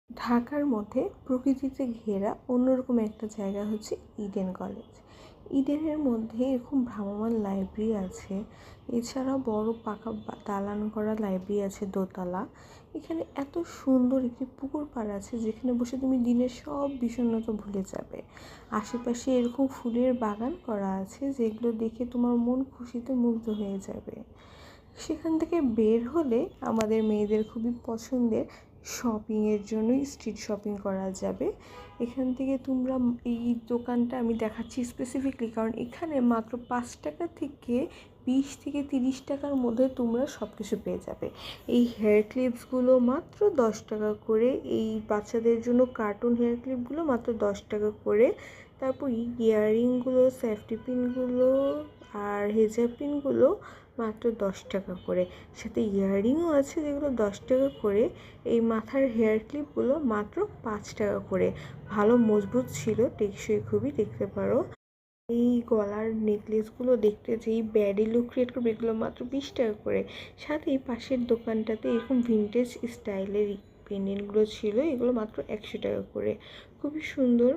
ঢাকার মধ্যে প্রকৃতিতে ঘেরা অন্যরকম একটা জায়গা হচ্ছে ইডেন কলেজ। ইডেনের মধ্যে এরকম ভ্রাম্যমাণ লাইব্রেরি আছে, এছাড়াও বড় পাকা দালান করা লাইব্রেরি আছে দোতলা। এখানে এত সুন্দর একটি পুকুর পাড় আছে যেখানে বসে তুমি দিনের সব বিষণ্ণতা ভুলে যাবে। আশেপাশে এরকম ফুলের বাগান করা আছে যেগুলো দেখে তোমার মন খুশিতে মুগ্ধ হয়ে যাবে। সেখান থেকে বের হলে আমাদের মেয়েদের খুবই পছন্দের শপিংয়ের জন্যই স্ট্রিট শপিং করা যাবে। এখান থেকে তোমরা এই দোকানটা আমি দেখাচ্ছি স্পেসিফিকলি কারণ এখানে মাত্র 5 টাকা থেকে 20 থেকে 30 টাকার মধ্যে তোমরা সব কিছু পেয়ে যাবে। এই হেয়ার ক্লিপসগুলো মাত্র 10 টাকা করে, এই বাচ্চাদের জন্য কার্টুন হেয়ার ক্লিপগুলো মাত্র 10 টাকা করে, তারপর ইয়াররিংগুলো, সেফটি পিনগুলো আর হেজাব পিনগুলো মাত্র 10 টাকা করে। সাথে ইয়াররিংও আছে যেগুলো 10 টাকা করে। এই মাথার হেয়ার ক্লিপগুলো মাত্র 5 টাকা করে। ভালো মজবুত ছিল, টেকসই খুবই, দেখতে পারো। এই গলার নেকলেসগুলো দেখতে যেই ব্যাডি লুক ক্রিয়েট করবে এগুলো মাত্র 20 টাকা করে। সাথে এই পাশের দোকানটাতে এরকম ভিনটেজ স্টাইলের পেন্ডেন্টগুলো ছিল, এগুলো মাত্র 100 টাকা করে। খুবই সুন্দর।